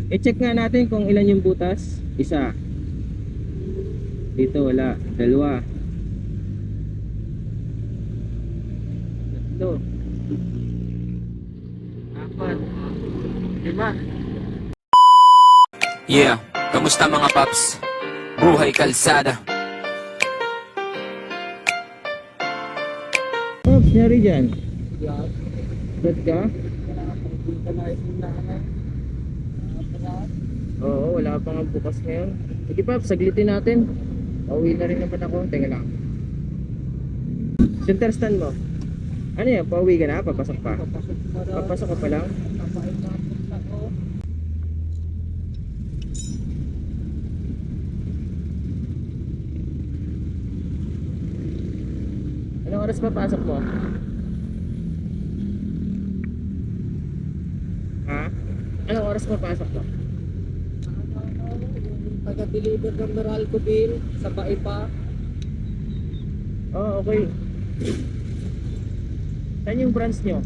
I-check nga natin kung ilan yung butas. Isa. Dito wala. Dalawa. Tatlo. Apat. Lima. Yeah, kamusta mga paps? Buhay kalsada. Oops, nyari dyan. Ba't ka? Oo, wala pa nga bukas ngayon. Sige Paps, saglitin natin. Pauwi na rin naman ako. Teka lang. Center stand mo. Ano yan? Pauwi ka na? Papasok pa? Papasok ka pa lang? Anong oras papasok mo? Ha? Anong oras papasok mo? Taga-deliver ng Meralco Bill sa Paipa. Oh, okay. Saan yung branch nyo?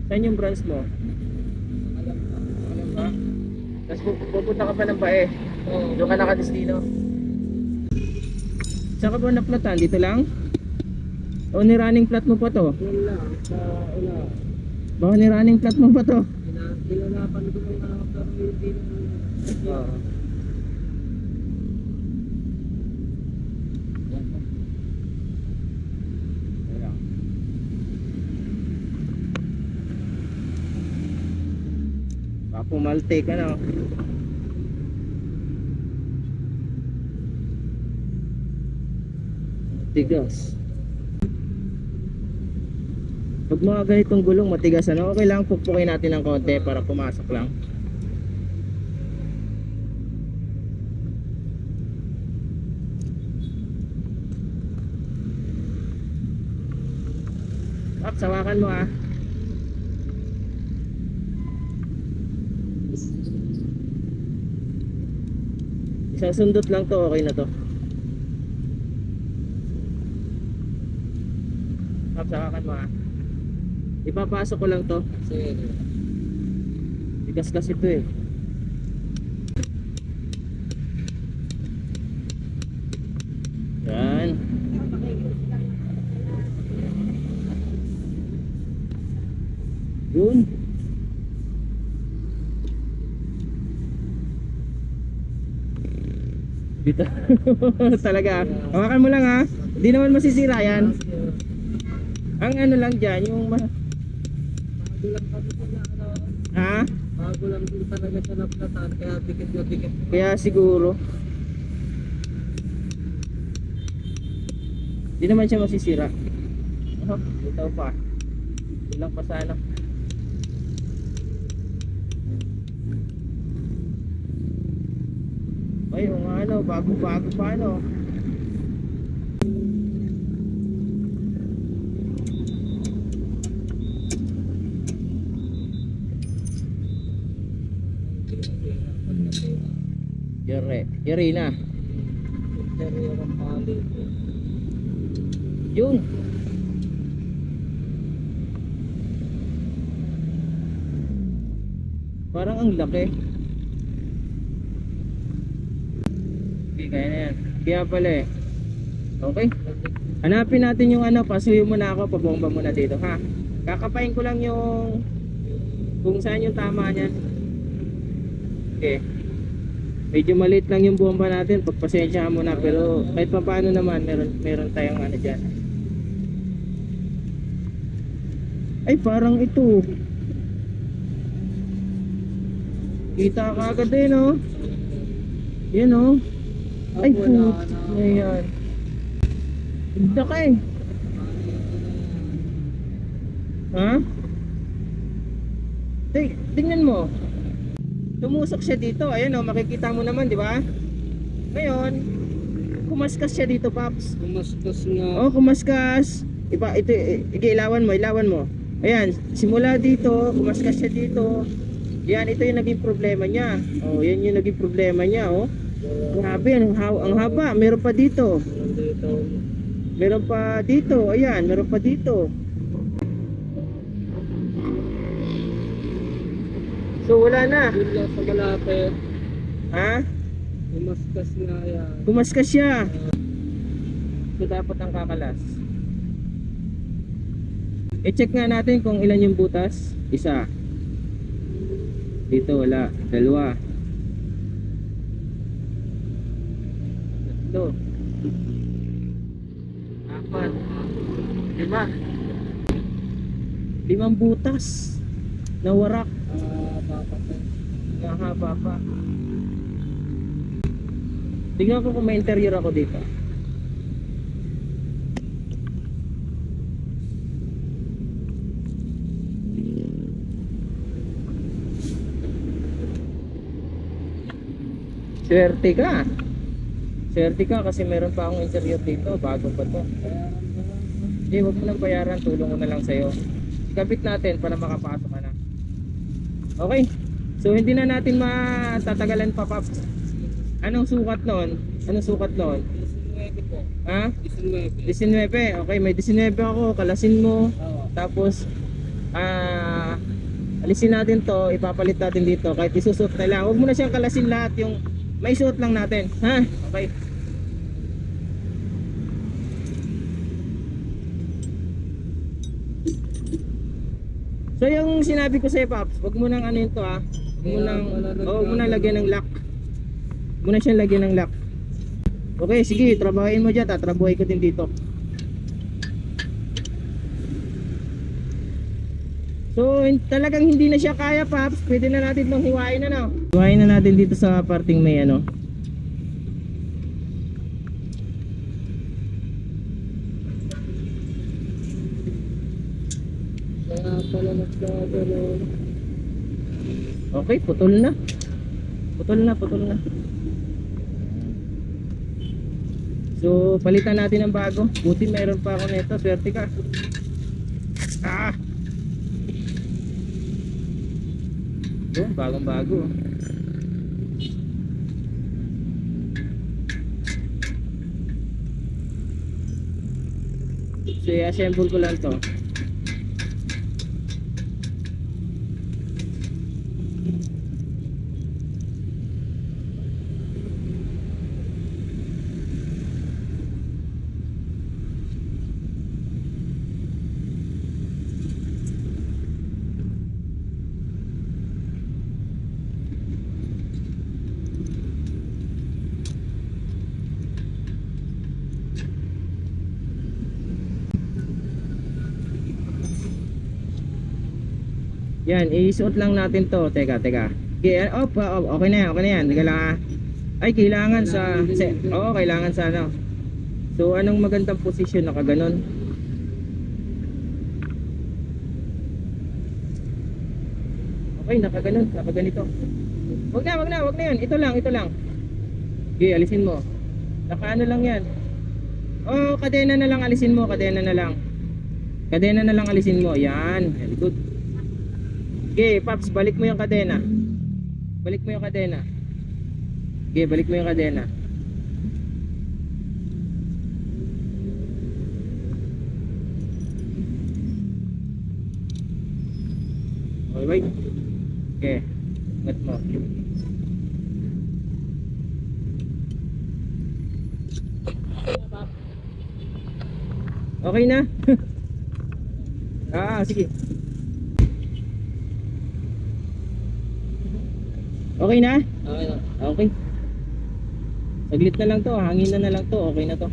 Saan yung branch mo? Alam ba? Tapos pupunta ka pa ng Bae. Doon ka nakadestino. Saan ka ba naplatan? Dito lang? O ni-running plat mo pa to? Yun lang, sa una. Baka ni-running plat mo pa to? Pinanapan ko ng mga kapatid. Oo. Pumalte ka na. Tigas. Pag mga ganitong gulong matigas ano, okay lang pukpukin natin ng konti para pumasok lang. Sawakan mo ah. Isang sundot lang to, okay na to. Sawakan mo ah. Ipapasok ko lang to. Bigas kasi ito eh. Yan. Yun. Dito. Talaga. Hawakan mo lang ha. Hindi naman masisira yan. Ang ano lang dyan, yung Bago lang kami sa ano. ha? Bago lang din talaga siya naplatan. Kaya dikit na dikit. Kaya siguro hindi naman siya masisira. Oh, ito pa. Ilang pa sana. Ay, yung ano, bago-bago pa ano. Yari na. Interior ng pali. Yun. Parang ang laki. Okay, kaya na yan. Kaya pala eh. Okay. Hanapin natin yung ano, pasuyo muna ako, pabomba muna dito ha. Kakapain ko lang yung kung saan yung tama niyan. Okay. Medyo maliit lang yung bomba natin, pagpasensyahan mo na, pero kahit pa paano naman meron tayong ano diyan. Ay, parang ito. Kita ka agad eh, no? Yan, no? Ay, Wala put. na. Ayan. Ganda ka eh. Ha? Tingnan mo. Tumusok siya dito. Ayan o, makikita mo naman, di ba? Ngayon, kumaskas siya dito, Paps. Kumaskas nga. Oh, kumaskas. Iba, ito, ilawan mo. Ayan, simula dito, kumaskas siya dito. Yan, ito yung naging problema niya. Oh, yan yung naging problema niya, oh. Grabe, ang haba. Meron pa dito. Nandito. Meron pa dito. Ayan, meron pa dito. So wala na. Yun lang sa malapit. Ha? Umaskas nga yan. Kumaskas siya. So dapat ang kakalas. I-check nga natin kung ilan yung butas. Isa. Dito wala. Dalawa. Tatlo. Apat. Lima. Limang butas. Nawarak. Papatay. Nahaba pa. Tingnan ko kung may interior ako dito. Swerte ka. Swerte ka kasi meron pa akong interior dito. Bago pa to. Hindi, wag mo nang bayaran. Tulong ko na lang sa'yo. Ikabit natin para makapasok ka na. Okay. So hindi na natin matatagalan pa, Paps. Anong sukat noon? Anong sukat noon? 19 po. Ha? 19. 19. Okay, may 19 ako. Kalasin mo. Oo. Tapos alisin natin to, ipapalit natin dito kahit isusot na lang. Huwag mo na siyang kalasin lahat, yung may suot lang natin, ha? Okay. So yung sinabi ko sa'yo, Paps, huwag mo nang ano yun to, ha? Huwag mo nang, huwag mo nang lagyan ng lock. Huwag mo na siyang lagyan ng lock. Okay, sige, trabahin mo dyan, tatrabuhay ko din dito. So talagang hindi na siya kaya, Paps. Pwede na natin itong hiwain na, no? Hiwain na natin dito sa parting may ano. Kaya pala nagkagano'n. Okay, putol na. Putol na, putol na. So palitan natin ng bago. Buti meron pa ako nito, swerte ka. Ah! Yun, bagong bago. So i-assemble ko lang to. Yan, isuot lang natin to. Teka. Okay, okay na yan, okay na yan. Teka lang, ah. Ay, kailangan oo, kailangan sa ano. So, anong magandang posisyon? Nakaganon. Okay, nakaganon, nakaganito. Wag na yan. Ito lang. Okay, alisin mo. Nakaano lang yan. Oh, kadena na lang alisin mo, kadena na lang alisin mo. Yan, very good. Okay, Paps, balik mo yung kadena. Okay, balik mo yung kadena. Okay, wait. Okay, ingat mo. Okay na? Sige. Okay na? Okay na. Okay. Saglit na lang to, hangin na lang to, okay na to.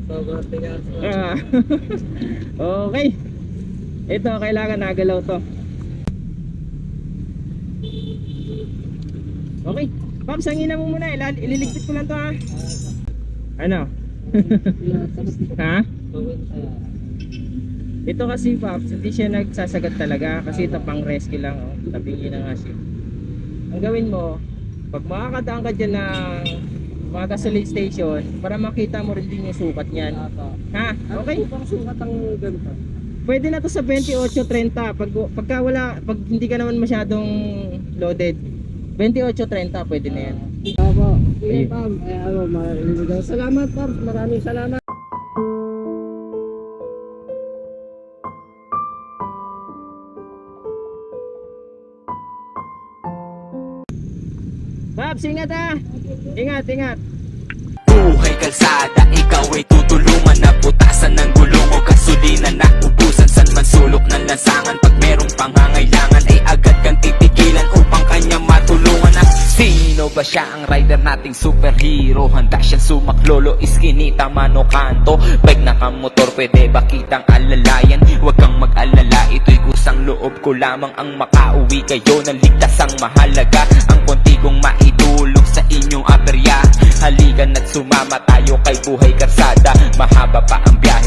Sobrang tigas. Okay. Ito, kailangan nagalaw to. Okay. Paps, hangina mo muna. Ililigpit ko lang to, ha. Ano? Ha? Ito kasi, Paps, hindi siya nagsasagat talaga. Kasi ito pang rescue lang, oh. Tabingin na nga siya. Ang gawin mo, pag makakadaan ka dyan ng mga gasoline station para makita mo rin din yung sukat niyan. Ha? Okay? Ano pang sukat ang ganito? Pwede na to sa 28.30 pagka wala, pag hindi ka naman masyadong loaded. 28.30 pwede na yan. Opo. Ayun. Sige, Pam. Salamat, Pam. Maraming salamat. Babs, ingat ha! Ingat, ingat! Buhay kalsada, ikaw ay tutulungan na butasan ng gulong o gasolina na ubusan. San man sulok ng lansangan, pag merong pangangailangan ay agad kang titigilan upang kanya matulungan. At sino ba siya, ang rider nating superhero? Handa siyang sumaklolo, iskinita, mano, kanto. Bike na kamotor, pwede ba kitang alalayan? Huwag kang mag-alala, ito'y kusang loob ko lamang ang makauwi kayo ng ligtas. Ang mahalaga, ang konti kong maitulong sa inyong aperya. Halikan at sumama tayo kay buhay karsada. Mahaba pa ang biyahe